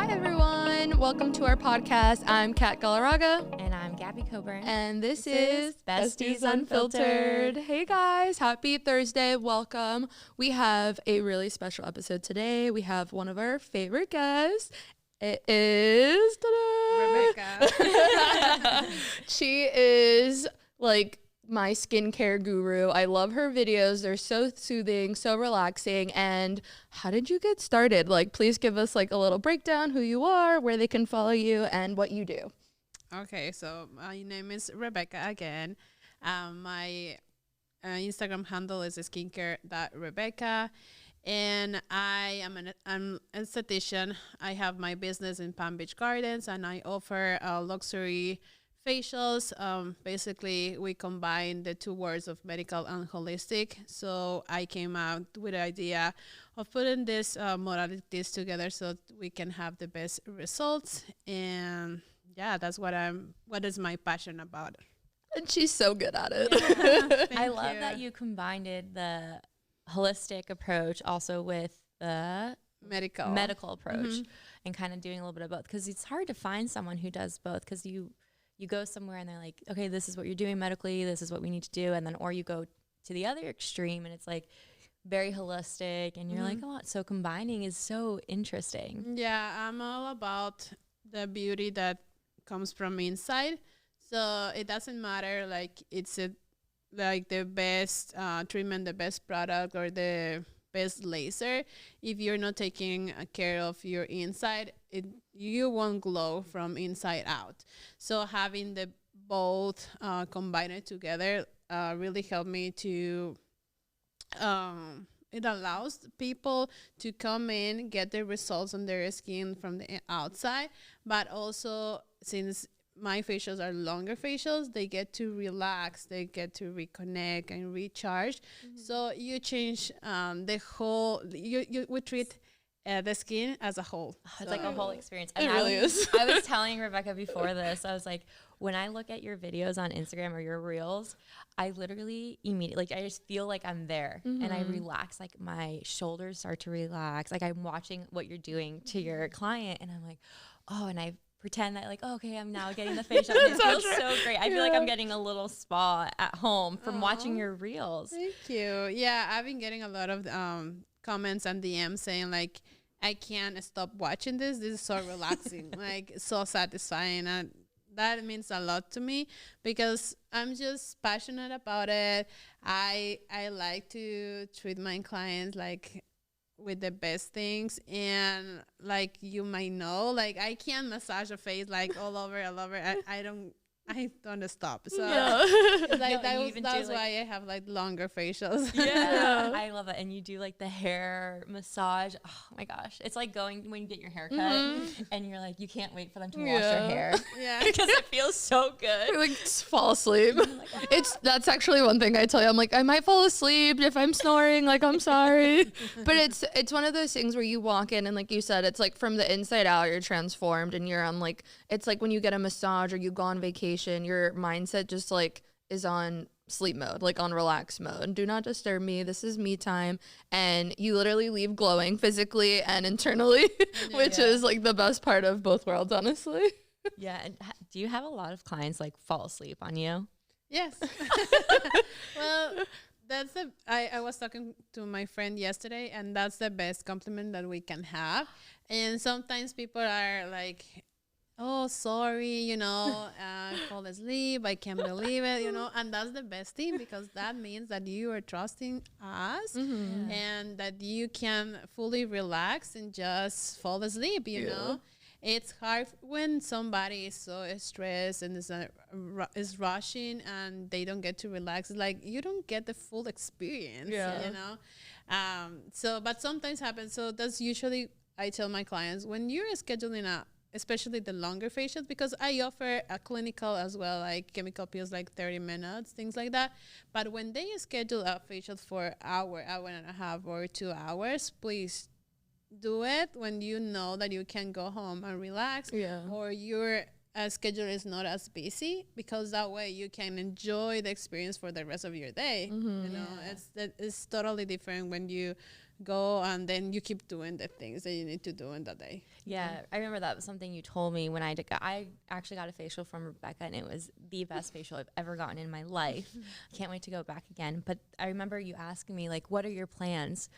everyone. Welcome to our podcast. I'm Kat Galarraga. And I'm Gabby Coburn. And this is Besties Unfiltered. Hey guys, happy Thursday. Welcome. We have a really special episode today. We have one of our favorite guests. It is Rebeca. She is like my skincare guru. I love her videos. They're so soothing, so relaxing. And how did you get started? Like, please give us like a little breakdown, who you are, where they can follow you, and what you do. Okay, so my name is Rebeca again. My Instagram handle is skincare.rebeca. And I'm an esthetician. I have my business in Palm Beach Gardens, and I offer luxury facials. Basically, we combine the two words of medical and holistic. So I came out with the idea of putting these modalities together so we can have the best results. And yeah, that's what is my passion about. And she's so good at it. Yeah. I love that you combined the holistic approach also with the medical approach and kind of doing a little bit of both, because it's hard to find someone who does both, because you go somewhere and they're like, okay, this is what you're doing medically, this is what we need to do, and then or you go to the other extreme and it's like very holistic and you're like, oh, so combining is so interesting. Yeah, I'm all about the beauty that comes from inside. So it doesn't matter like like the best treatment, the best product, or the best laser. If you're not taking care of your inside, you won't glow from inside out. So having the both combined together really helped me to it allows people to come in, get the results on their skin from the outside, but also since my facials are longer facials, they get to relax, they get to reconnect and recharge. So you change the whole, you would treat the skin as a whole. It's like a whole experience. It really is. I was telling Rebecca before this, I was like, when I look at your videos on Instagram or your reels, I literally immediately, like, I just feel like I'm there and I relax. Like my shoulders start to relax. Like I'm watching what you're doing to your client and I'm like, oh, and I pretend that like, oh, okay, I'm now getting the facial. It feels so great. I feel like I'm getting a little spa at home from watching your reels. Thank you. Yeah, I've been getting a lot of comments and DMs saying like, I can't stop watching this. This is so relaxing, like so satisfying. And that means a lot to me because I'm just passionate about it. I like to treat my clients like with the best things, and like you might know, like I can't massage a face like all over. I don't stop. So it's like that's why I have like longer facials. Yeah, I love it. And you do like the hair massage. Oh my gosh, it's like going when you get your hair cut and you're like, you can't wait for them to wash your hair. Yeah, because it feels so good. You like just fall asleep. That's actually one thing I tell you. I'm like, I might fall asleep if I'm snoring. Like, I'm sorry, but it's one of those things where you walk in and like you said, it's like from the inside out, you're transformed, and you're on like, it's like when you get a massage or you go on vacation, your mindset just like is on sleep mode, like on relax mode. Do not disturb me. This is me time. And you literally leave glowing physically and internally, which is like the best part of both worlds, honestly. Yeah. And do you have a lot of clients like fall asleep on you? Yes. Well, I was talking to my friend yesterday, and that's the best compliment that we can have. And sometimes people are like, oh, sorry, I fall asleep, I can't believe it, and that's the best thing, because that means that you are trusting us and that you can fully relax and just fall asleep, you know. It's hard when somebody is so stressed and is rushing and they don't get to relax. It's like you don't get the full experience, but sometimes happens. So that's usually, I tell my clients, when you're scheduling especially the longer facials, because I offer a clinical as well, like chemical peels, like 30 minutes, things like that. But when they schedule a facial for hour and a half, or 2 hours, please do it when you know that you can go home and relax, or you're schedule is not as busy, because that way you can enjoy the experience for the rest of your day. You know, it's totally different when you go and then you keep doing the things that you need to do in the day. Yeah, I remember that was something you told me when I actually got a facial from Rebecca, and it was the best facial I've ever gotten in my life. I can't wait to go back again. But I remember you asking me, like, what are your plans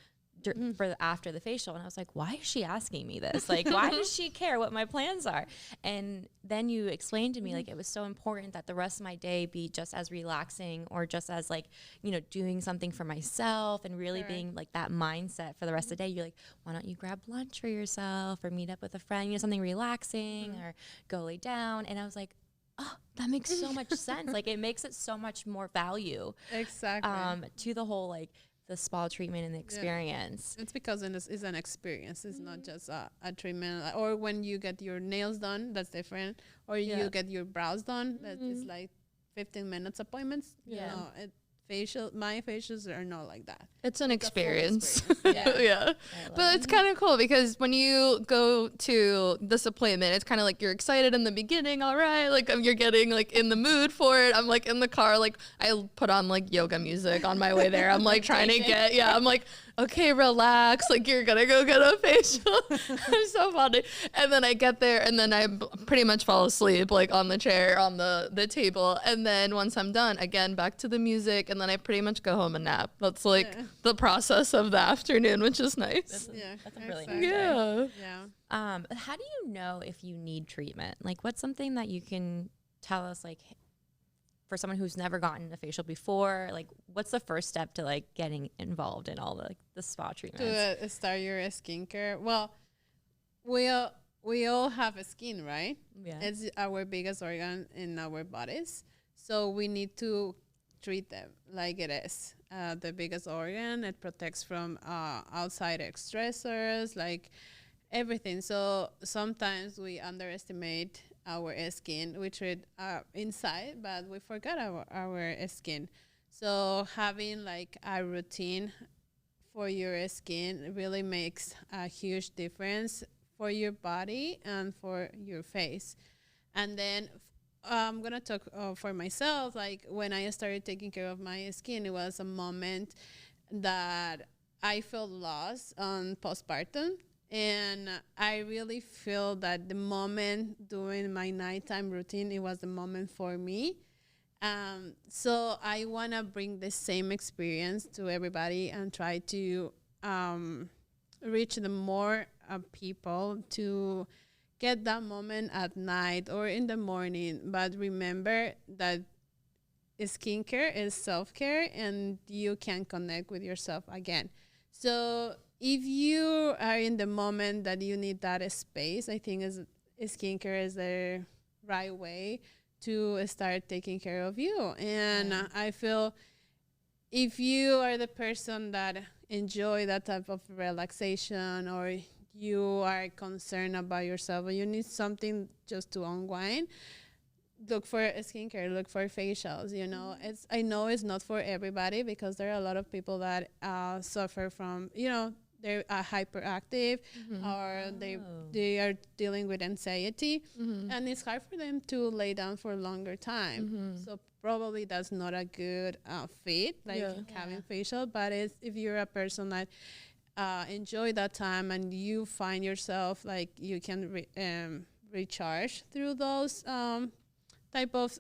for after the facial? And I was like, why is she asking me this? Like, why does she care what my plans are? And then you explained to me, like, it was so important that the rest of my day be just as relaxing, or just as, like, you know, doing something for myself, and really being like that mindset for the rest of the day. You're like, why don't you grab lunch for yourself, or meet up with a friend, you know, something relaxing, or go lay down. And I was like, oh, that makes so much sense. Like, it makes it so much more value Exactly. to the whole, like, the spa treatment and the experience. It's because it's an experience. It's not just a treatment. Or when you get your nails done, that's different. Or you get your brows done, that is like 15 minutes appointments. Yeah. You know, my facials are not like that. It's an experience. Yeah. But it's kind of cool because when you go to this appointment, it's kind of like you're excited in the beginning. All right. Like you're getting like in the mood for it. I'm like in the car, like I put on like yoga music on my way there. I'm like trying to get, I'm like, okay, relax. Like you're going to go get a facial. I'm so funny. And then I get there and then I pretty much fall asleep like on the chair, on the table. And then once I'm done, again, back to the music. And then I pretty much go home and nap. That's like the process of the afternoon, which is nice. That's a really exactly. nice day. Yeah. How do you know if you need treatment? Like, what's something that you can tell us, like, for someone who's never gotten a facial before, like, what's the first step to, like, getting involved in all the spa treatments? To start your skincare. Well, we all have a skin, right? Yeah. It's our biggest organ in our bodies. So we need to treat them like it is the biggest organ. It protects from outside stressors, like everything. So sometimes we underestimate our skin. We treat inside, but we forget our skin. So having like a routine for your skin really makes a huge difference for your body and for your face. And then I'm going to talk for myself. Like when I started taking care of my skin, it was a moment that I felt lost on postpartum. And I really feel that the moment doing my nighttime routine, it was the moment for me. So I want to bring the same experience to everybody and try to reach the more people to get that moment at night or in the morning. But remember that skincare is self-care and you can connect with yourself again. So if you are in the moment that you need that space, I think skincare is the right way to start taking care of you. And I feel if you are the person that enjoy that type of relaxation, or you are concerned about yourself or you need something just to unwind, look for skincare, look for facials. You know, I know it's not for everybody because there are a lot of people that suffer from, you know, they're hyperactive or they are dealing with anxiety, and it's hard for them to lay down for a longer time. So probably that's not a good fit, like having facial. But if you're a person that enjoy that time and you find yourself like you can recharge through those type of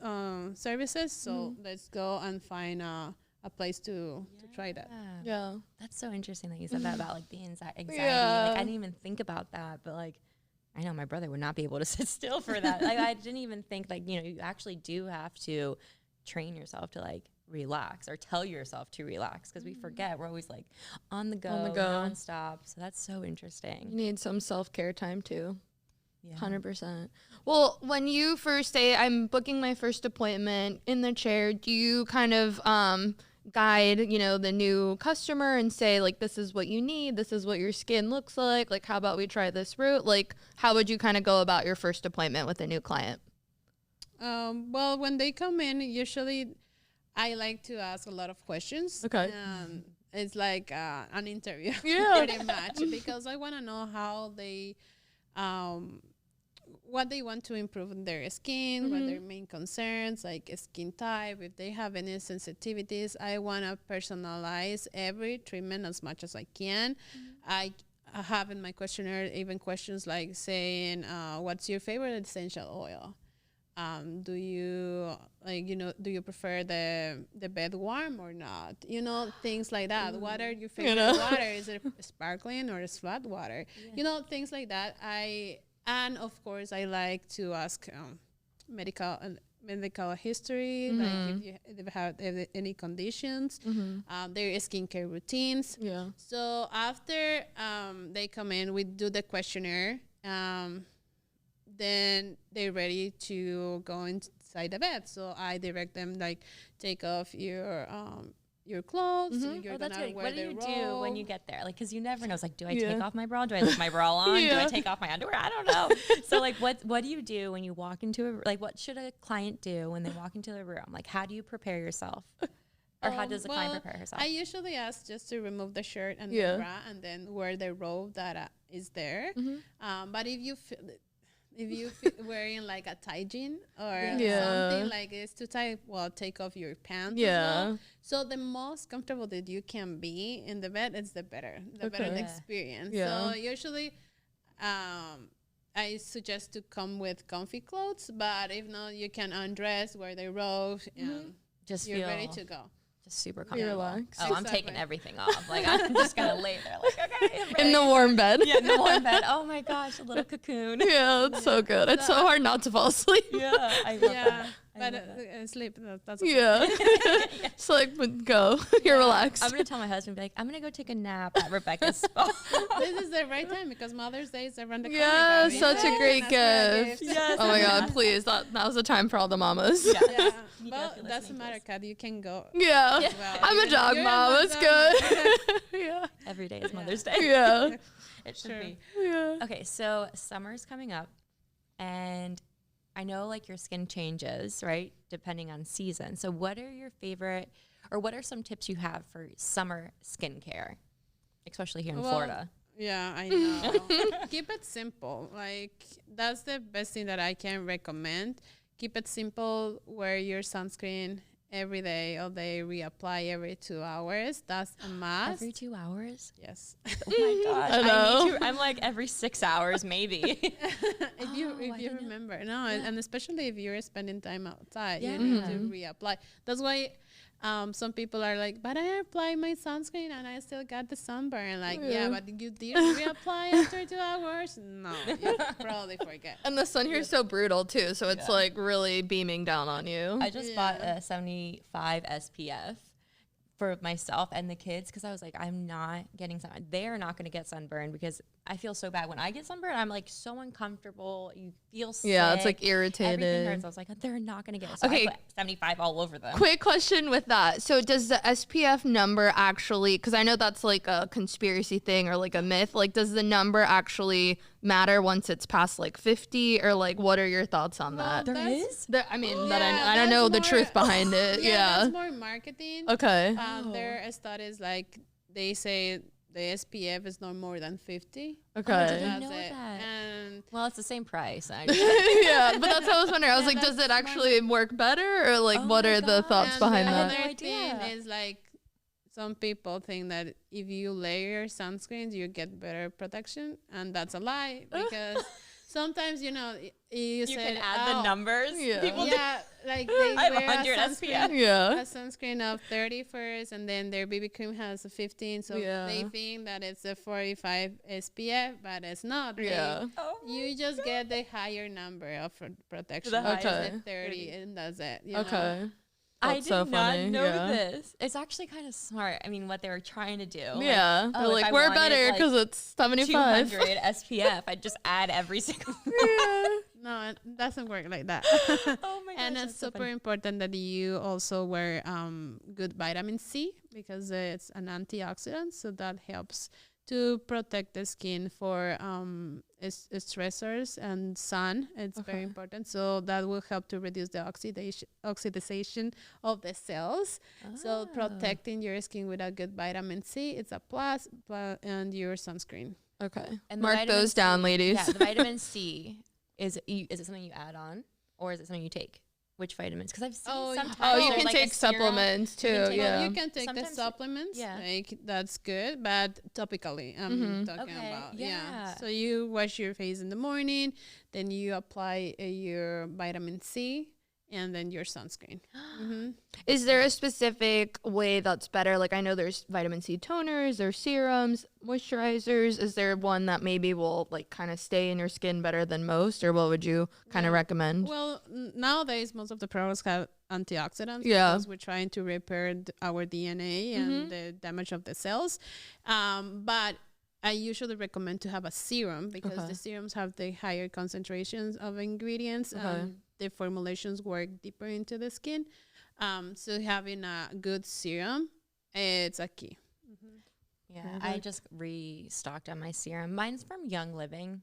services, so let's go and find a place to try that. Yeah. That's so interesting that you said that about like the anxiety. Yeah. Like I didn't even think about that, but like I know my brother would not be able to sit still for that. Like I didn't even think like, you know, you actually do have to train yourself to like relax or tell yourself to relax, because we forget we're always like on the go nonstop. So that's so interesting. You need some self-care time too. Yeah. 100%. Well, when you first say I'm booking my first appointment in the chair, do you kind of guide, you know, the new customer and say like, this is what you need, this is what your skin looks like how about we try this route? Like how would you kind of go about your first appointment with a new client? Well, when they come in, usually I like to ask a lot of questions. Okay. It's like an interview, Yeah. pretty much, because I want to know how they what they want to improve in their skin, what their main concerns, like skin type, if they have any sensitivities. I want to personalize every treatment as much as I can. I have in my questionnaire even questions like saying, what's your favorite essential oil? Do you do you prefer the bed warm or not? Things like that. What are your favorite water? Is it sparkling or is flat water? Things like that. And of course I like to ask medical history, like if you have any conditions, their skincare routines. Yeah. So after they come in, we do the questionnaire. Then they're ready to go inside the bed. So I direct them, like, take off your clothes. You're That's gonna good. wear What do the you do when robe. you get there? Like, because you never know. It's like, do I take off my bra? Do I leave my bra on? Do I take off my underwear? I don't know. So, like, what do you do when you walk into what should a client do when they walk into the room? Like, how do you prepare yourself? Or how does the client prepare herself? I usually ask just to remove the shirt and the bra and then wear the robe that is there. But if you feel wearing like a tight jean or something like it's too tight, well, take off your pants as well. So the most comfortable that you can be in the bed is the better the experience. So usually I suggest to come with comfy clothes, but if not, you can undress, wear the robe, and Just you're feel ready to go. just super comfortable. relaxed. Oh, I'm taking everything off. Like, I'm just gonna lay there. Like, okay, I'm In the ready. warm bed. Yeah, in the warm bed. Oh my gosh, a little cocoon. Yeah, it's so good. It's so hard not to fall asleep. Yeah, I love that. But sleep, that's okay. Yeah. It's like, go. You're relaxed. I'm gonna tell my husband, be like, I'm gonna go take a nap at Rebecca's spa. This is the right time because Mother's Day is around the corner. Yeah, guys. such a great gift. Yes. Oh my God, please. That was the time for all the mamas. Yeah. You Well, guys are doesn't listening to matter, this. Kat. You can go. Yeah. Well, I'm a dog you're mom. not It's done. good. Yeah. Every day is Mother's Day. Yeah. It should be. Yeah. Okay, so summer's coming up, and I know like your skin changes, right, depending on season. So what are your favorite, or what are some tips you have for summer skincare, especially here in Florida? Yeah, I know. Keep it simple. Like, that's the best thing that I can recommend. Keep it simple. Wear your sunscreen every day, all day. Reapply every 2 hours. That's a must. Every 2 hours? Yes. Oh my gosh. I know. need to, I'm like every 6 hours, maybe. if you remember. No, and especially if you're spending time outside, you need to reapply. That's why some people are like, but I apply my sunscreen and I still got the sunburn. Like, yeah, but you did reapply after 2 hours? No, you probably forget. And the sun here is so brutal too, so it's like really beaming down on you. I just bought a 75 SPF for myself and the kids because I was like, I'm not getting sun. They're not going to get sunburned because I feel so bad when I get sunburned. I'm like so uncomfortable. You feel sick. Yeah, it's like irritated. Everything hurts. I was like, they're not going to get it. So Okay. I put 75 all over them. Quick question with that. So does the SPF number actually, because I know that's like a conspiracy thing or like a myth, like does the number actually matter once it's past like 50 or like what are your thoughts on that? There is? I mean, Yeah, that I don't that's know the more- truth behind it. Yeah. That's more marketing. Okay. There are studies like they say the SPF is not more than 50. Okay. That's know it. that. And Well, it's the same price. Yeah, but that's what I was wondering. I was like, does that's it actually work better or like what are the thoughts and behind the that? other No thing idea. is like some people think that if you layer sunscreens, you get better protection, and that's a lie because sometimes you You say can add the numbers. Yeah. People Yeah, like they I have wear 100 a sunscreen, SPF. Yeah. a sunscreen of 30 first, and then their BB cream has a 15, so Yeah. they think that it's a 45 SPF, but it's not. Yeah. Oh You just get the higher number of protection. The which is highest. the 30, and that's it. you know? Okay. I That's did so not funny, know yeah. this. It's actually kind of smart. I mean, what they were trying to do. Yeah. Like, They're if like, I we're wanted, better like, because it's 75. 200 SPF. I'd just add every single. No, it doesn't work like that. Oh my gosh, And that's it's so super funny. important that you also wear good vitamin C because it's an antioxidant, so that helps to protect the skin for stressors and sun. It's very important, so that will help to reduce the oxidation of the cells. So protecting your skin with a good vitamin C, it's a plus and your sunscreen. Okay. And the Mark vitamin those down, C ladies. Yeah, the vitamin C is it something you add on, or is it something you take? Which vitamins? Because I've seen Oh, sometimes you there's can like a take serum. supplements too. can take- Yeah. You can take the Sometimes- supplements, yeah. like that's good, but topically I'm talking Okay, about. yeah. So you wash your face in the morning, then you apply your vitamin C, and then your sunscreen. Is there a specific way that's better? Like I know there's vitamin C toners, there's serums, moisturizers. Is there one that maybe will like kind of stay in your skin better than most, or what would you kind of recommend? Well, nowadays most of the products have antioxidants Yeah. because we're trying to repair our DNA and the damage of the cells. But I usually recommend to have a serum because the serums have the higher concentrations of ingredients. The formulations work deeper into the skin. So having a good serum, it's a key. Yeah, I just restocked on my serum. Mine's from Young Living,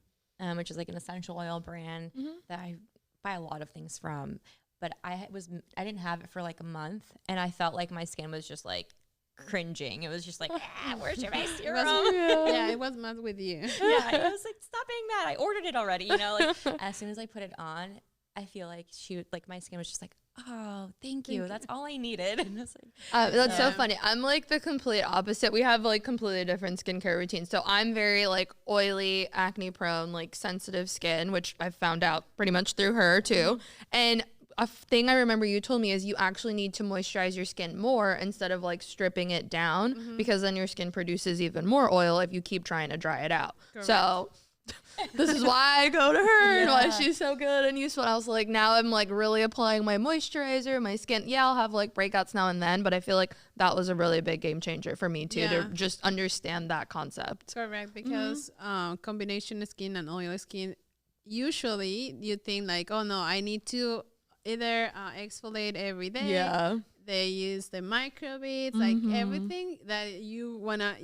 which is like an essential oil brand that I buy a lot of things from. But I didn't have it for like a month, and I felt like my skin was just like cringing. It was just like, where's your face serum? Yeah, it was mad with you. Yeah, I was like, stop being mad. I ordered it already. Like as soon as I put it on, I feel like my skin was just like, oh, thank you. That's all I needed. And it's like, That's so funny. I'm like the complete opposite. We have like completely different skincare routines. So I'm very like oily, acne prone, like sensitive skin, which I've found out pretty much through her too. And a thing I remember you told me is you actually need to moisturize your skin more instead of like stripping it down because then your skin produces even more oil if you keep trying to dry it out. Correct. So this is why I go to her and why she's so good and useful. I was like, now I'm like really applying my moisturizer, my skin. Yeah, I'll have like breakouts now and then, but I feel like that was a really big game changer for me too, to just understand that concept. Correct, because combination skin and oily skin, usually you think like, oh no, I need to either exfoliate every day. Yeah. They use the microbeads, like everything that you wanna,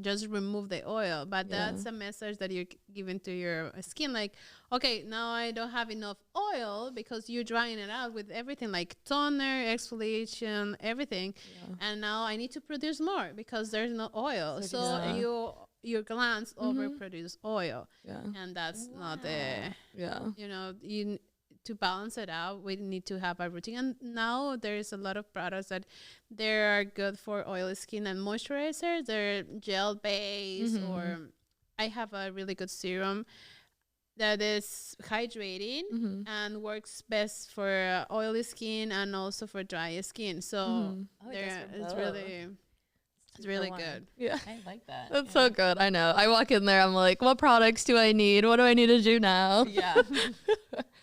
just remove the oil. But that's a message that you're giving to your skin. Like, okay, now I don't have enough oil because you're drying it out with everything like toner, exfoliation, everything. Yeah. And now I need to produce more because there's no oil. So your glands overproduce oil. Yeah. And that's not the, to balance it out, we need to have a routine. And now there's a lot of products that they are good for oily skin and moisturizers. They're gel based, or I have a really good serum that is hydrating and works best for oily skin and also for dry skin. So it's really good. Yeah. I like that. That's so good. I know. I walk in there, I'm like, what products do I need? What do I need to do now? Yeah.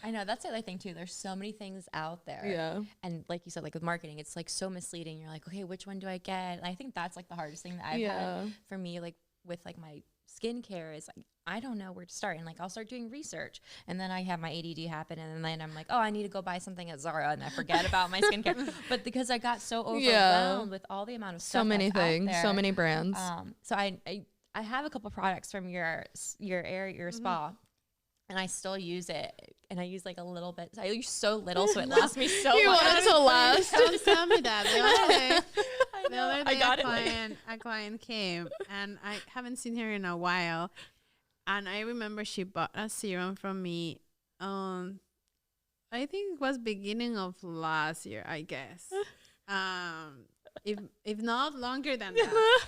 I know. That's the other thing too. There's so many things out there. Yeah. And like you said, like with marketing, it's like so misleading. You're like, okay, which one do I get? And I think that's like the hardest thing that I've had for me, like with like my skincare is like, I don't know where to start. And like, I'll start doing research and then I have my ADD happen. And then I'm like, oh, I need to go buy something at Zara and I forget about my skincare. But because I got so overwhelmed with all the amount of stuff, so many things, there, so many brands. So I have a couple products from your spa. And I still use it, and I use like a little bit. I use so little, so it lasts me so much. You want it to last. Don't tell me that. The other day a client came, and I haven't seen her in a while. And I remember she bought a serum from me. I think it was beginning of last year, I guess. If not longer than that.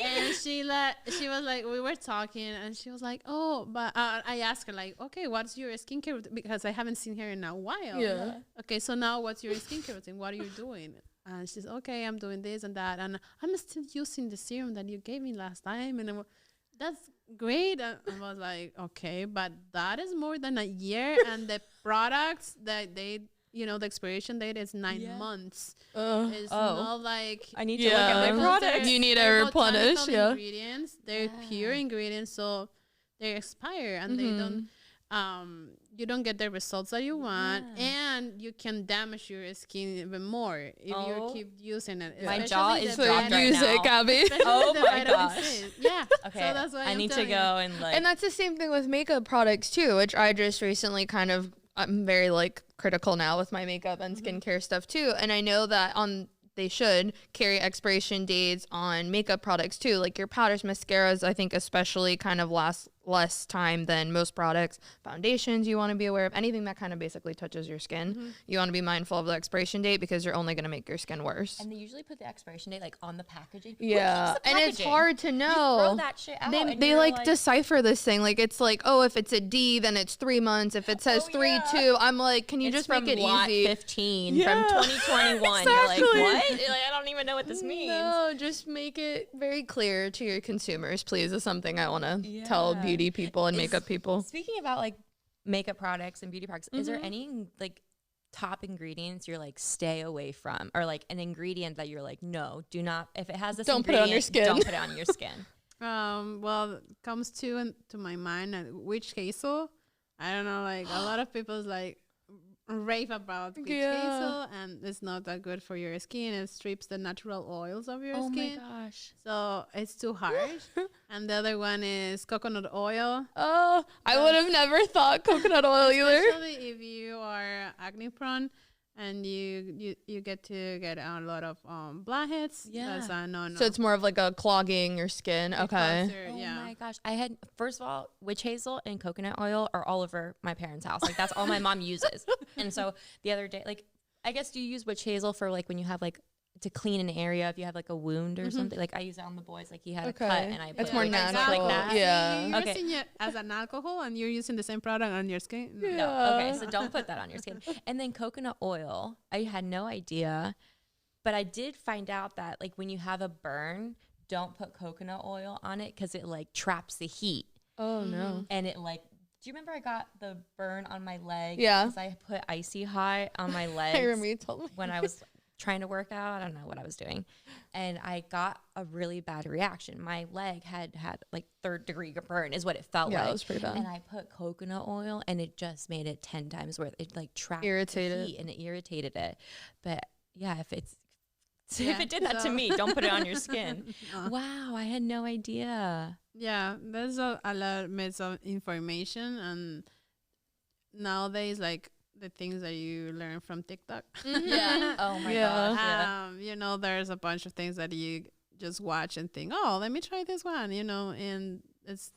And she was like, we were talking and she was like, oh, but I asked her like, okay, what's your skincare routine? Because I haven't seen her in a while. Yeah. Okay, so now what's your skincare routine? What are you doing? And she's okay, I'm doing this and that. And I'm still using the serum that you gave me last time. And that's great. And I was like, okay, but that is more than a year. And the products that they, the expiration date is 9 months. It's not like I need to look at my products. You need to replenish. Ingredients. They're pure ingredients, so they expire and they don't. You don't get the results that you want, and you can damage your skin even more if you keep using it. My jaw is dropped right now. Gabby. Oh my gosh. Yeah. Okay. So that's why I need to go and like. And that's the same thing with makeup products too, which I just recently I'm very like critical now with my makeup and skincare stuff too. And I know that they should carry expiration dates on makeup products too. Like your powders, mascaras, I think especially kind of last less time than most products. Foundations you want to be aware of. Anything that kind of basically touches your skin. You want to be mindful of the expiration date because you're only going to make your skin worse. And they usually put the expiration date like on the packaging. Yeah. And it's hard to know. You throw that shit out. They like decipher this thing. Like it's like, oh, if it's a D, then it's 3 months. If it says 3-2, I'm like, can you just make it lot easy? 15 from 2021. You're like, what? You're like, I don't even know what this means. No, just make it very clear to your consumers, please. Is something I want to tell beauty people and makeup people. Speaking about like makeup products and beauty products, is there any like top ingredients you're like stay away from, or like an ingredient that you're like, no, do not, if it has this don't put it on your skin. Don't put it on your skin. Well, it comes to my mind witch hazel. I don't know, like a lot of people's like rave about witch hazel, and it's not that good for your skin. It strips the natural oils of your skin. Oh my gosh. So it's too harsh. And the other one is coconut oil. Oh, I would have never thought coconut oil either. Especially if you are acne prone and you get to get a lot of blackheads. Yeah. That's a no. So it's more of like a clogging your skin. Okay. Oh my gosh. I had, first of all, witch hazel and coconut oil are all over my parents' house. Like that's all my mom uses. And so the other day, like, I guess, do you use witch hazel for like when you have like to clean an area if you have like a wound or something? Like I use it on the boys. Like he had a cut and I put it's more like, natural. like that. Yeah. You're using it as an alcohol and you're using the same product on your skin. No. No. Okay. So don't put that on your skin. And then coconut oil. I had no idea, but I did find out that like when you have a burn, don't put coconut oil on it because it like traps the heat. Oh no. And it like, do you remember I got the burn on my leg? Yeah. Because I put Icy Hot on my legs. I remember you told me. When I was trying to work out. I don't know what I was doing. And I got a really bad reaction. My leg had like 3rd-degree burn is what it felt like. Yeah, it was pretty bad. And I put coconut oil and it just made it 10 times worse. It like trapped Irritated. the heat and it irritated it. But yeah, if it did that to me, don't put it on your skin. Wow, I had no idea. Yeah, there's a lot of misinformation, and nowadays, like the things that you learn from TikTok. Yeah. Oh my gosh. Yeah. You know, there's a bunch of things that you just watch and think, oh, let me try this one, you know, and it's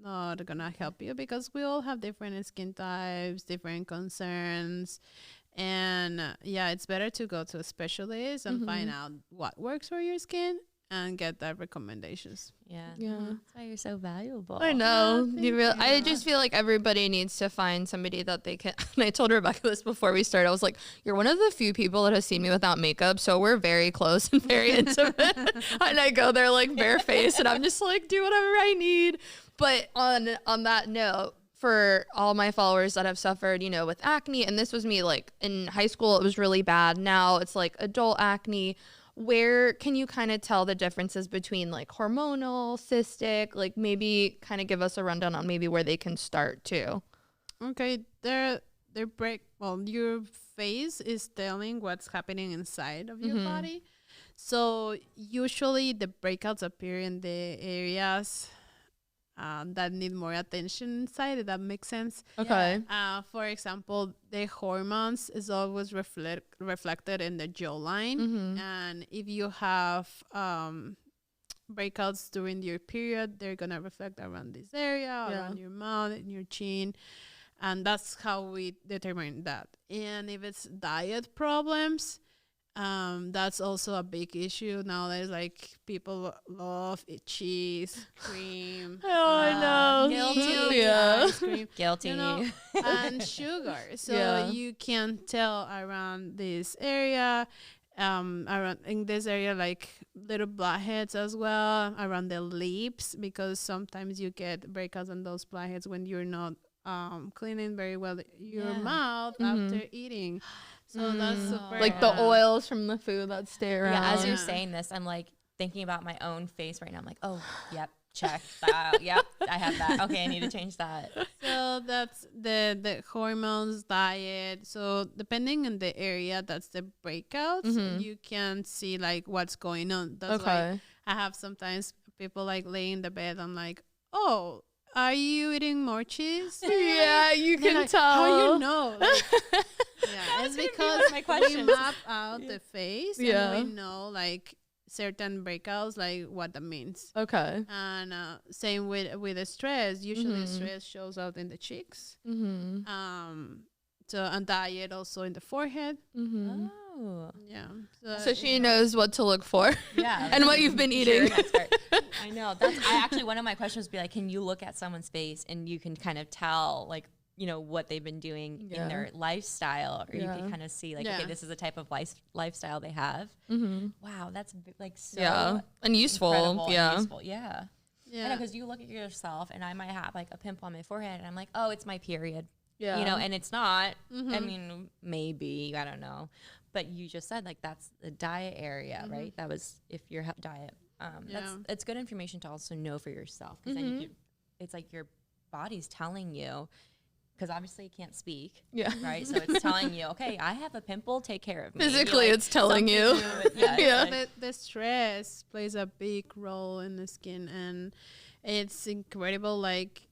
not gonna help you because we all have different skin types, different concerns. And yeah, it's better to go to a specialist and find out what works for your skin and get that recommendations. Yeah. That's why you're so valuable. I know. I just feel like everybody needs to find somebody that they can. And I told Rebecca this before we started. I was like, you're one of the few people that has seen me without makeup. So we're very close and very intimate. And I go there like barefaced and I'm just like, do whatever I need. But on that note, for all my followers that have suffered, you know, with acne, and this was me like in high school, it was really bad. Now it's like adult acne. Where can you kind of tell the differences between like hormonal, cystic, like maybe kind of give us a rundown on maybe where they can start too? Okay, your face is telling what's happening inside of your body. So usually the breakouts appear in the areas that need more attention inside, if that makes sense. Okay. For example, the hormones is always reflected in the jawline. And if you have breakouts during your period, they're going to reflect around this area, around your mouth, and your chin. And that's how we determine that. And if it's diet problems, that's also a big issue nowadays. Like people love cheese, cream. Oh, I know. Guilty. Ice cream, Guilty. you know, and sugar. So you can tell around this area, around in this area, like little blackheads as well around the lips, because sometimes you get breakouts on those blackheads when you're not cleaning very well your mouth after eating. So that's super like the oils from the food that stay around. Yeah, as you're saying this, I'm like thinking about my own face right now. I'm like, oh, yep, check that. Yep, I have that. Okay, I need to change that. So that's the hormones, diet. So depending on the area, that's the breakouts. You can see like what's going on. That's why I have sometimes people like lay in the bed. I'm like, oh, are you eating more cheese? Yeah, you can like, tell. How you know? Like, yeah, it's because my we map out the face and we know like certain breakouts, like what that means. Okay. And same with the stress. Usually, stress shows out in the cheeks. So and diet also in the forehead. Oh. Yeah. So she knows what to look for. Yeah. And what you've been eating. I know. I actually, one of my questions would be like, can you look at someone's face and you can kind of tell, like, you know, what they've been doing in their lifestyle, or you can kind of see, like, okay, this is the type of lifestyle they have. Wow, that's like so and useful. And useful. Yeah. I know, because you look at yourself, and I might have like a pimple on my forehead, and I'm like, oh, it's my period. Yeah. You know, and it's not. I mean, maybe, I don't know. But you just said, like, that's the diet area, right? That was if your diet. It's good information to also know for yourself, because then it's like your body's telling you, because obviously you can't speak, right? So it's telling you, okay, I have a pimple, take care of me. Physically, like, it's telling you. The stress plays a big role in the skin, and it's incredible. Like,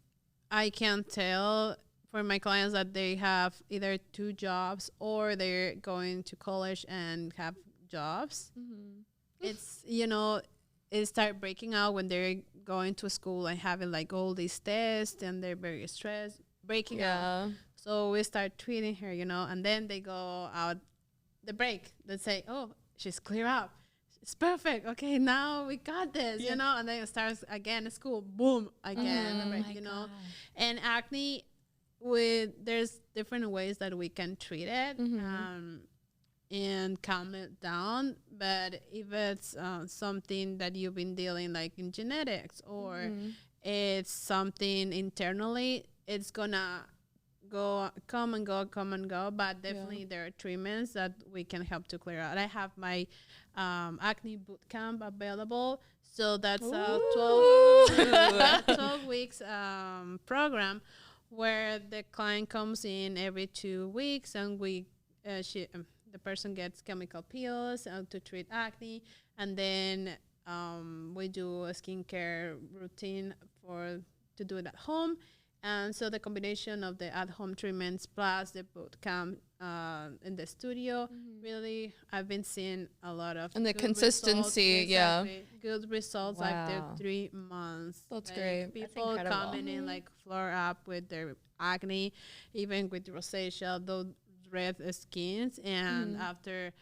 I can tell for my clients that they have either 2 jobs or they're going to college and have jobs. It's, you know, it start breaking out when they're going to school and having like all these tests, and they're very stressed, breaking out. So we start treating her, you know, and then they go out the break. They say, oh, she's clear up. It's perfect. Okay, now we got this, you know, and then it starts again at school. Boom, again, the break, you know. And acne, there's different ways that we can treat it and calm it down. But if it's something that you've been dealing like in genetics, or it's something internally, it's gonna come and go. But definitely there are treatments that we can help to clear out. I have my acne boot camp available. So that's a 12 weeks program, where the client comes in every 2 weeks, and the person gets chemical peels to treat acne, and then we do a skincare routine to do it at home. And so the combination of the at-home treatments plus the boot camp in the studio, really, I've been seeing a lot of and the consistency, good results after 3 months. That's great. People coming in like flare up with their acne, even with rosacea, those red skins, and after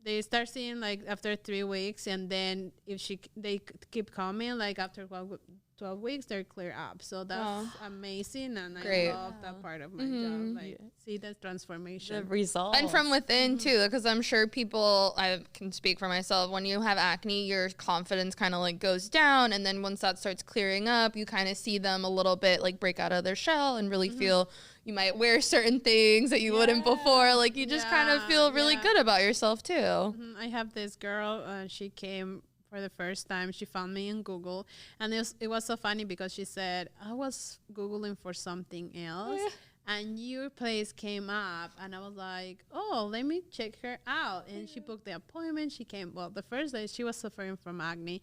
they start seeing like after 3 weeks, and then if they keep coming like after 12 weeks, they're clear up. So that's amazing, and I love that part of my job. Like, see the transformation, the results, and from within too. Because I'm sure people, I can speak for myself. When you have acne, your confidence kind of like goes down, and then once that starts clearing up, you kind of see them a little bit like break out of their shell and really feel. You might wear certain things that you wouldn't before. Like, you just kind of feel really good about yourself too. I have this girl. She came for the first time. She found me in Google, and it was so funny because she said, I was Googling for something else, and your place came up, and I was like, oh, let me check her out. And she booked the appointment. She came. Well, the first day she was suffering from acne.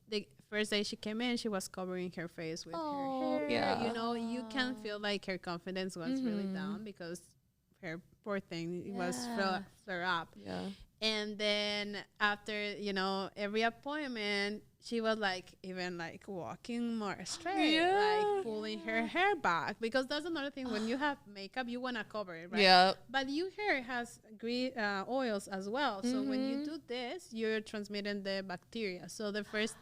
The first day she came in, she was covering her face with her hair. Yeah. You know, you can feel like her confidence was really down because her poor thing was flare up. Yeah. And then after, you know, every appointment, she was like even like walking more straight, like pulling her hair back, because that's another thing. When you have makeup, you want to cover it, right? Yeah. But your hair has great oils as well. So when you do this, you're transmitting the bacteria. So the first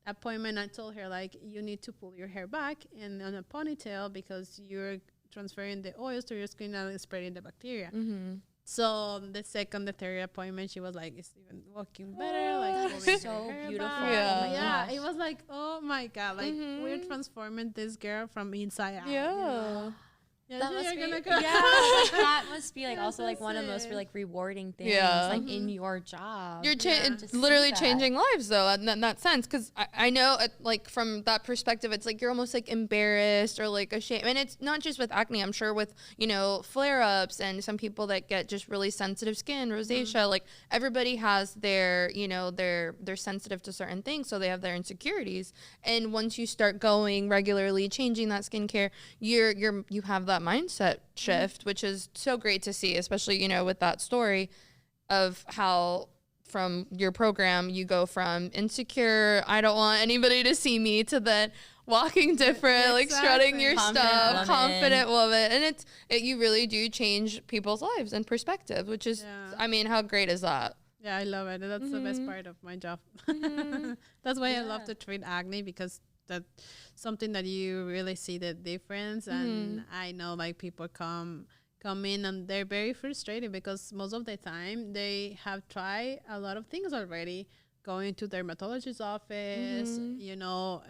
appointment, I told her, like, you need to pull your hair back and on a ponytail, because you're transferring the oils to your skin and spreading the bacteria. So the second, the third appointment, she was like, it's even looking better, like so beautiful. Yeah, it was like, oh my god, like we're transforming this girl from inside out. Yeah. You know? Yeah, that must be, like, that must be like also like one of the most like rewarding things like in your job. You're literally changing lives though in that sense, because I know like from that perspective, it's like you're almost like embarrassed or like ashamed, and it's not just with acne. I'm sure with, you know, flare-ups and some people that get just really sensitive skin, rosacea, like everybody has their, you know, they're sensitive to certain things, so they have their insecurities. And once you start going regularly, changing that skincare, you have that mindset shift, which is so great to see, especially, you know, with that story of how from your program, you go from insecure, I don't want anybody to see me, to then walking different, like strutting your stuff, confident woman. And you really do change people's lives and perspective, which is, I mean, how great is that? Yeah, I love it. That's the best part of my job. That's why I love to treat acne, because that's something that you really see the difference. And I know like people come in and they're very frustrated because most of the time they have tried a lot of things already, going to dermatologist's office, you know,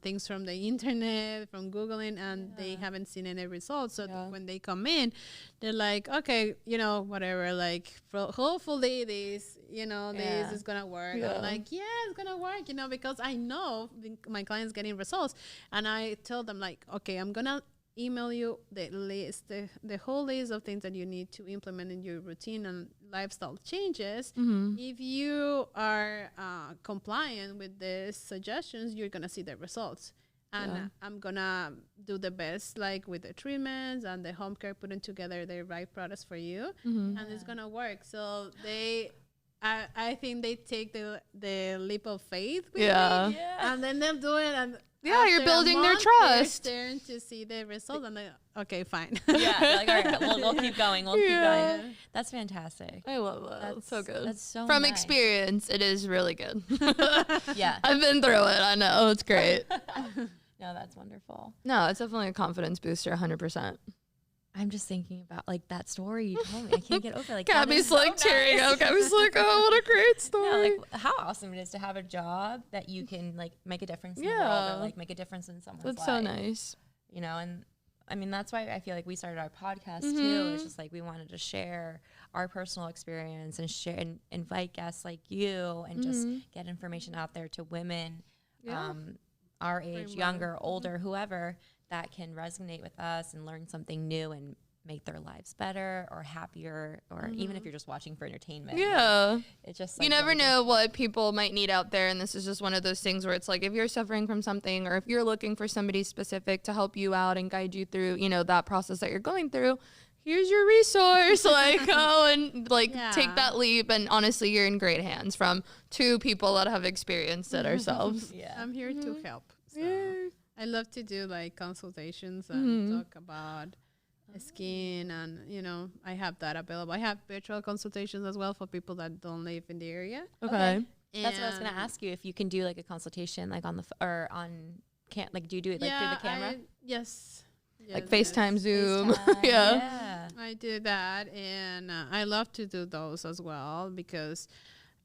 things from the internet, from Googling, and they haven't seen any results. So when they come in, they're like, okay, you know, whatever, like hopefully this, you know, this is going to work. I'm like, yeah, it's going to work, you know, because I know my clients getting results. And I tell them like, okay, I'm going to email you the list, the whole list of things that you need to implement in your routine and lifestyle changes. If you are compliant with these suggestions, you're gonna see the results. And I'm gonna do the best, like with the treatments and the home care, putting together the right products for you, and it's gonna work. So I think they take the leap of faith with me, and then they'll do it, and you're building their trust. They're to see the result, and they're okay, fine. Like, all right, we'll keep going. We'll keep going. That's fantastic. I love that. That's so good. That's so From nice. experience, it is really good. Yeah, I've been through it. I know, it's great. No, that's wonderful. No, it's definitely a confidence booster, 100%. I'm just thinking about like that story you told me. I can't get over like Gabby's like tearing up. Gabby's like, oh, what a great story. No, like how awesome it is to have a job that you can like make a difference in the world, or like make a difference in someone's life. That's so nice. You know, and I mean, that's why I feel like we started our podcast too. It's just like we wanted to share our personal experience and share and invite guests like you, and just get information out there to women our age, younger, older, whoever, that can resonate with us and learn something new and make their lives better or happier, or even if you're just watching for entertainment. Yeah. Like, it's just like, you never know what people might need out there. And this is just one of those things where it's like, if you're suffering from something, or if you're looking for somebody specific to help you out and guide you through, you know, that process that you're going through, here's your resource. Like, go and like take that leap. And honestly, you're in great hands from two people that have experienced it ourselves. I'm here to help. So. I love to do like consultations and talk about skin, and you know, I have that available. I have virtual consultations as well for people that don't live in the area. Okay. That's what I was gonna ask you, if you can do like a consultation like on the or on like do you do it like through the camera? Yes. Like FaceTime, Zoom. Yeah. I do that, and I love to do those as well, because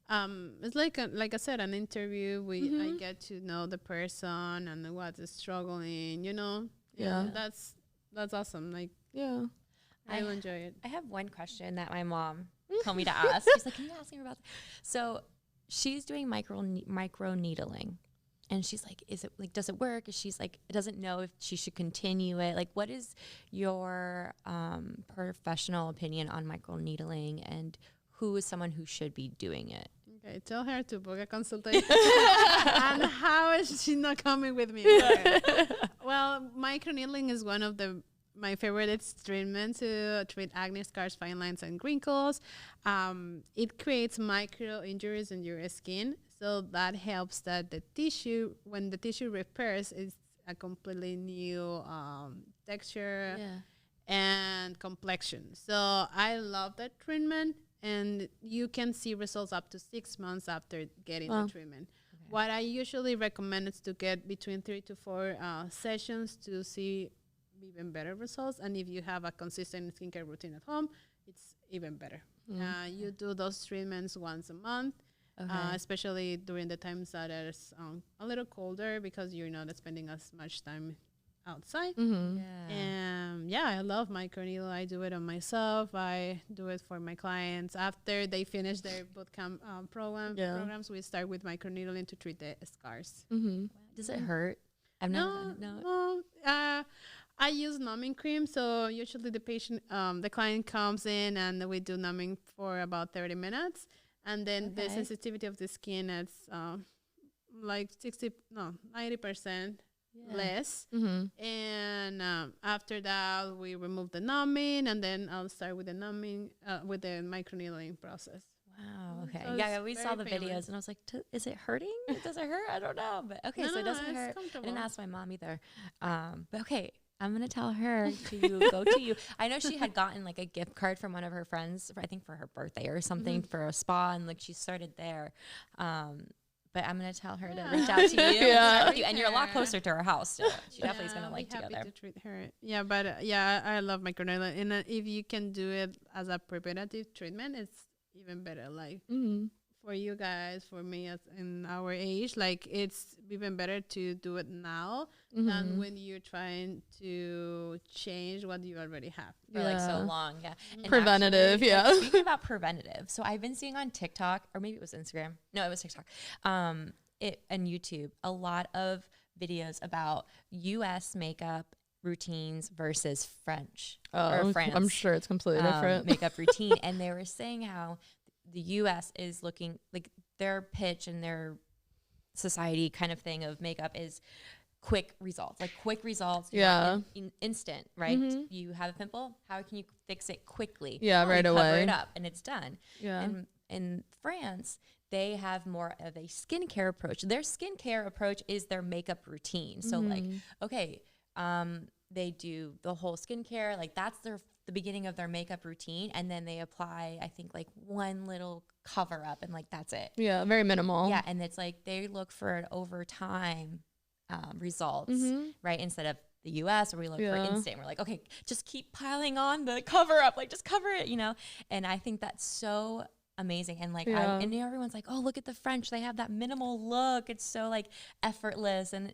it's like I said, an interview. I get to know the person and what is struggling, you know. Yeah. That's awesome. Like, I enjoy it. I have one question that my mom told me to ask. She's like, can you ask me about this? So she's doing micro needling, and she's like, is it like, does it work? She's like, doesn't know if she should continue it. Like, what is your professional opinion on micro needling, and who is someone who should be doing it? Okay, tell her to book a consultation. And how is she not coming with me? Well, microneedling is one of my favorite treatments to treat acne, scars, fine lines, and wrinkles. It creates micro injuries in your skin, so that helps that the tissue, when the tissue repairs, is a completely new texture and complexion. So I love that treatment. And you can see results up to 6 months after getting the treatment. Okay. What I usually recommend is to get between 3 to 4 sessions to see even better results. And if you have a consistent skincare routine at home, it's even better. You do those treatments once a month, especially during the times that it's a little colder, because you're not spending as much time outside. And I love microneedling. I do it on myself. I do it for my clients after they finish their bootcamp programs. We start with microneedling to treat the scars. Does it hurt? I've never done it. No. I use numbing cream, so usually the client comes in and we do numbing for about 30 minutes, and then the sensitivity of the skin is like 90% less. And after that, we remove the numbing, and then I'll start with the numbing with the microneedling process. Wow. Okay. So Yeah, it's we saw the very videos, painless. and I was like, "Is it hurting? Does it hurt? I don't know." But okay, No, so it no, doesn't it's hurt. I comfortable. didn't ask my mom either. But okay, I'm gonna tell her to go to you. I know she had gotten like a gift card from one of her friends, I think for her birthday or something, for a spa, and like she started there. But I'm gonna tell her to reach out to you, and start with you, and you're a lot closer to her house still. She definitely is gonna like to go happy there. to treat her. Yeah, but yeah, I love microneedling, and if you can do it as a preventative treatment, it's even better. Like for you guys, for me, as in our age, like it's even better to do it now than when you're trying to change what you already have. For like so long, yeah. And Preventative, actually, yeah. speaking about preventative, so I've been seeing on TikTok, or maybe it was Instagram. No, it was TikTok. And YouTube, a lot of videos about U.S. makeup routines versus French or France. I'm sure it's completely different. Makeup routine, and they were saying how the U.S. is looking like their pitch and their society kind of thing of makeup is quick results, like quick results. Instant, right? You have a pimple. How can you fix it quickly? Right you away. Cover it up and it's done. Yeah. And in France, they have more of a skincare approach. Their skincare approach is their makeup routine. So like, okay, they do the whole skincare, like that's the beginning of their makeup routine, and then they apply, I think, like one little cover up, and like that's it. Yeah, very minimal. Yeah, and it's like they look for it over time results, right? Instead of the U.S. where we look for instant. We're like, okay, just keep piling on the cover up, like just cover it, And I think that's so amazing. And like, and everyone's like, oh, look at the French, they have that minimal look. It's so like effortless, and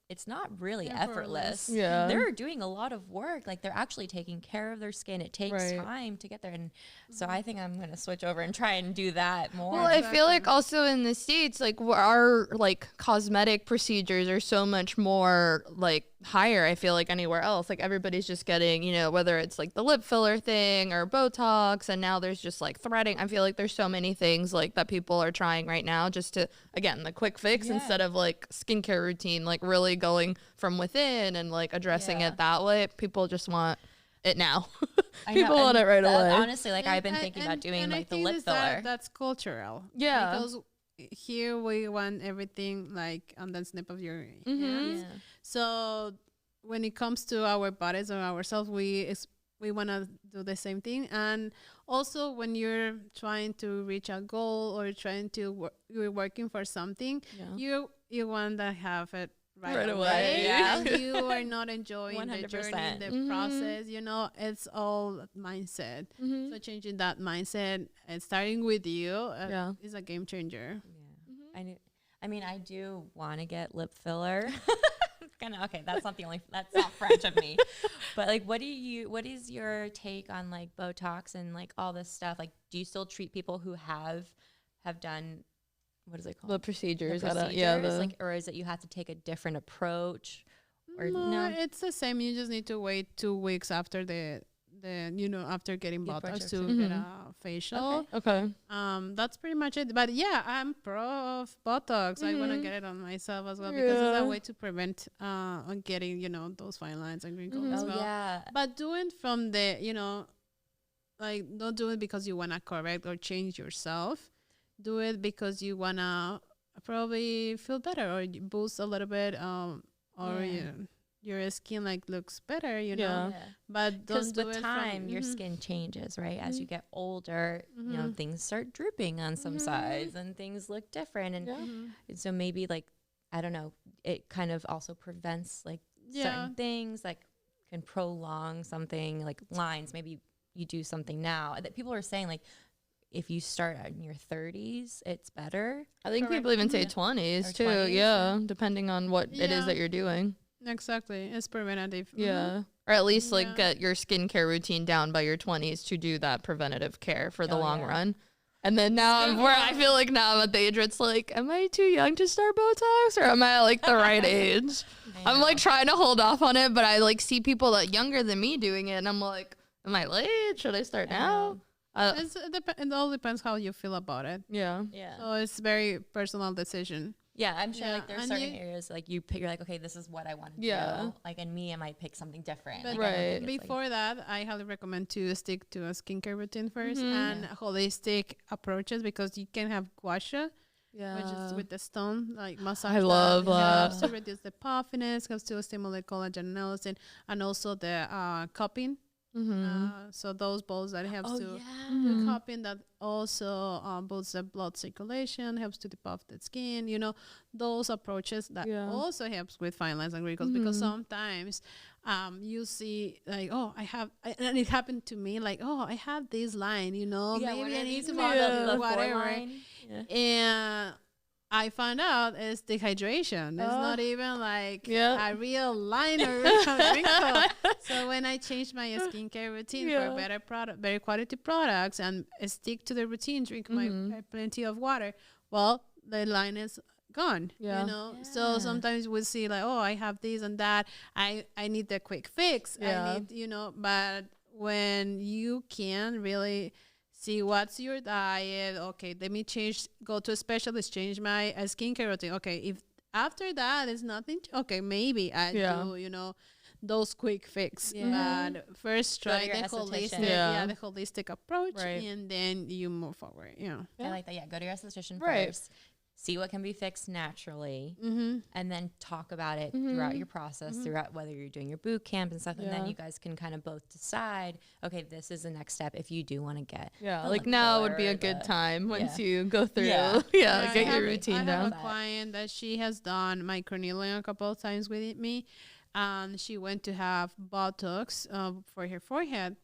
it's not really effortless. Yeah. They're doing a lot of work. Like they're actually taking care of their skin. It takes time to get there. And so I think I'm going to switch over and try and do that more. Well, I feel like also in the States, like our like cosmetic procedures are so much more like higher, I feel like, anywhere else. Like everybody's just getting, whether it's like the lip filler thing or Botox, and now there's just like threading. I feel like there's so many things like that people are trying right now just to, again, the quick fix instead of like skincare routine, like really going from within and like addressing it that way. People just want it now. People want it right away. Honestly, like I've been thinking about doing like the lip filler. That's cultural. Yeah. Because here we want everything like on the snip of your hands. Yeah. So when it comes to our bodies or ourselves, we want to do the same thing. And also when you're trying to reach a goal or trying to you're working for something, you want to have it right away. And you are not enjoying 100%. The journey, the process. It's all mindset. So changing that mindset and starting with you is a game changer. I do want to get lip filler. Okay, that's not French of me. But like, what is your take on like Botox and like all this stuff? Like, do you still treat people who have done, what is it called? The procedures. Like, or is it you have to take a different approach? Or no, it's the same. You just need to wait 2 weeks after after getting Botox to get a facial. Okay. That's pretty much it. But yeah, I'm pro of Botox. I want to get it on myself as well because it's a way to prevent on getting those fine lines and wrinkles as well. Yeah. But do it from the like don't do it because you want to correct or change yourself. Do it because you wanna probably feel better or boost a little bit your skin like looks better, But don't do with it time, your skin changes, right? As you get older, things start drooping on some sides and things look different. And so maybe like, I don't know, it kind of also prevents like certain things, like can prolong something like lines. Maybe you do something now that people are saying like, if you start in your 30s, it's better. I think people even say 20s too. 20s, depending on what it is that you're doing. Exactly. It's preventative. Yeah. Or at least like get your skincare routine down by your 20s to do that preventative care for the long run. And then now I feel like now I'm at the age where it's like, am I too young to start Botox or am I at like the right age? I'm like trying to hold off on it, but I like see people that younger than me doing it and I'm like, am I late? Should I start now? It all depends how you feel about it. Yeah. So it's very personal decision. Yeah, I'm sure like there's and certain areas like you're like, okay, this is what I want to do. Like in me, I might pick something different. But Like, I don't Right. think it's, before that, I highly recommend to stick to a skincare routine first and holistic approaches, because you can have gua sha, which is with the stone, like massage. I love It helps that. to reduce the puffiness, helps to stimulate collagen and elastin, and also the cupping. So those balls that helps to the cupping, that also boosts the blood circulation, helps to depuff the skin. You know, those approaches that also helps with fine lines and wrinkles, because sometimes you see like, oh, and it happened to me, like, oh, I have this line, you know, maybe I need to the whatever. And I found out it's dehydration. It's not even like a real line or a wrinkle. So when I changed my skincare routine for better quality products, and stick to the routine, drink my plenty of water, well, the line is gone. You know, so sometimes we see like, oh, I have this and that. I need the quick fix. I need, you know, but when you can really see what's your diet. Okay, let me go to a specialist, change my skincare routine. Okay, if after that is nothing, okay, maybe I do, you know, those quick fix. But first try the holistic approach, and then you move forward. Yeah. I like that. Yeah, go to your esthetician first. See what can be fixed naturally, and then talk about it throughout your process, throughout whether you're doing your boot camp and stuff. And then you guys can kind of both decide, okay, this is the next step if you do want to get. Like now would be a good time once you go through. Get your routine down. I have a client that she has done microneedling a couple of times with me, and she went to have Botox for her forehead.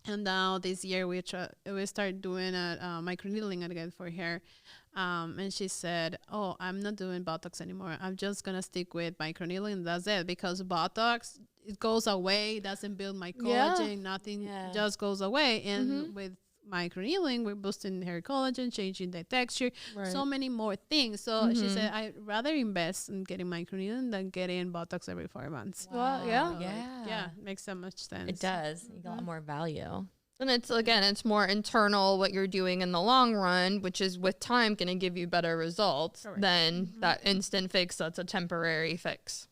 And now this year we start doing microneedling again for her. And she said, oh, I'm not doing Botox anymore. I'm just going to stick with microneedling. That's it. Because Botox, it goes away, doesn't build my collagen, nothing just goes away. And with microneedling, we're boosting hair collagen, changing the texture, so many more things. So she said, I'd rather invest in getting microneedling than getting Botox every 4 months. Wow. Well, Makes so much sense. It does. You get a lot more value. And it's more internal what you're doing in the long run, which is with time going to give you better results than that instant fix that's a temporary fix.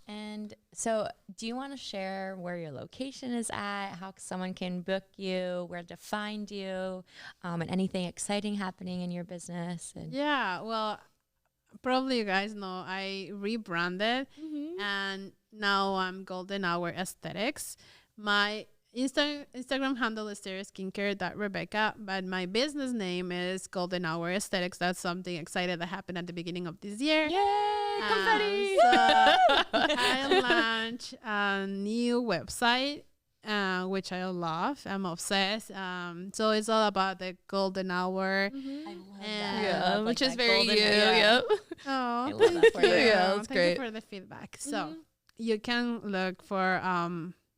And so do you want to share where your location is at, how someone can book you, where to find you, and anything exciting happening in your business? Well, probably you guys know I rebranded, and now I'm Golden Hour Aesthetics. My Instagram handle is Skincare.Rebeca, but my business name is Golden Hour Aesthetics. That's something excited that happened at the beginning of this year. Yay! Confetti! So I launched a new website, which I love. I'm obsessed. So it's all about the golden hour. I love And that. Which Like is that very you. golden era. Yep. Oh, I love thank that for you. you. Yeah, that's Thank great. you for the feedback. So you can look for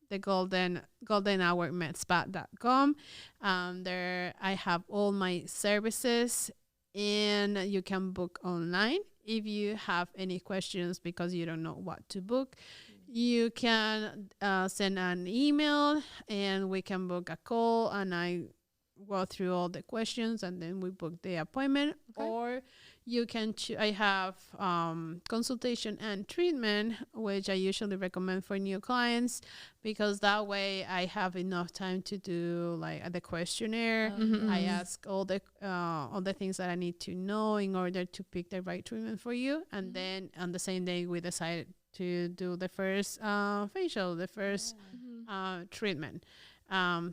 the golden hour medspa.com. There I have all my services, and you can book online. If you have any questions because you don't know what to book, you can send an email, and we can book a call, and I go through all the questions, and then we book the appointment. Or you can I have consultation and treatment, which I usually recommend for new clients, because that way I have enough time to do like the questionnaire. I ask all the things that I need to know in order to pick the right treatment for you, and then on the same day we decide to do the first facial, the first treatment.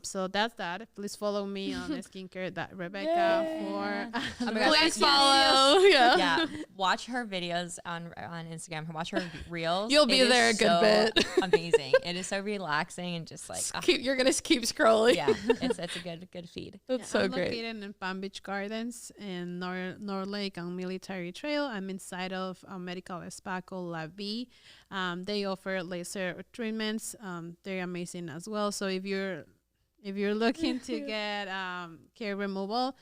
So that's that. Please follow me on Skincare.Rebeca for Please follow. Yeah, watch her videos on Instagram. Watch her reels. You'll be It there a is good so bit. Amazing. It is so relaxing and just like You're gonna keep scrolling. yeah, it's a good feed. That's so I'm great. located in Palm Beach Gardens in North Lake on Military Trail. I'm inside of a medical spa called La Vie. They offer laser treatments. They're amazing as well. So if you're looking to get hair removal,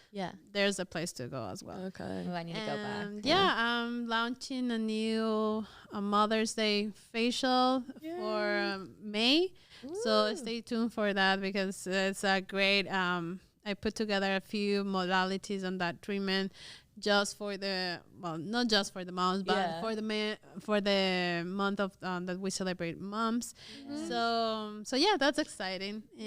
there's a place to go as well. Okay. Oh, I need to go back. I'm launching a new Mother's Day facial for May. So stay tuned for that, because it's a great I put together a few modalities on that treatment just for the, well, not just for the moms, but Yeah. for the month of that we celebrate moms. So yeah, that's exciting. And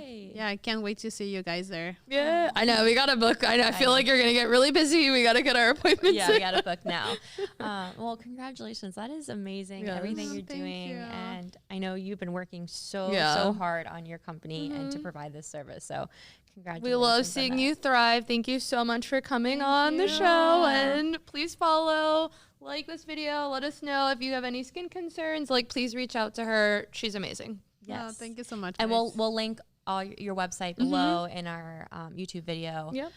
Yay. yeah, I can't wait to see you guys there. Yeah, I know. We got to book. I feel know. like you're going to get really busy. We got to get our appointments. Yeah, we got to book now. Well, congratulations. That is amazing. Yes. Everything you're Thank doing. you. And I know you've been working so hard on your company and to provide this service. So congratulations. We love on seeing that. you thrive. Thank you so much for coming Thank on the you. show. And please follow, like this video. Let us know if you have any skin concerns. Like, please reach out to her. She's amazing. Yes. Oh, thank you so much. And guys. we'll link all your website below in our YouTube video. Yep.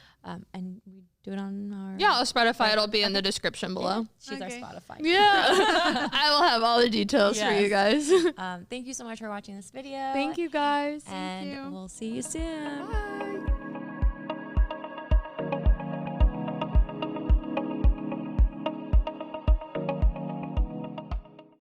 And we do it on our Yeah, I'll Spotify. It'll be in the description below. She's Okay. our Spotify. Yeah. I will have all the details for you guys. Thank you so much for watching this video. Thank you guys. And you. we'll see you soon. Bye.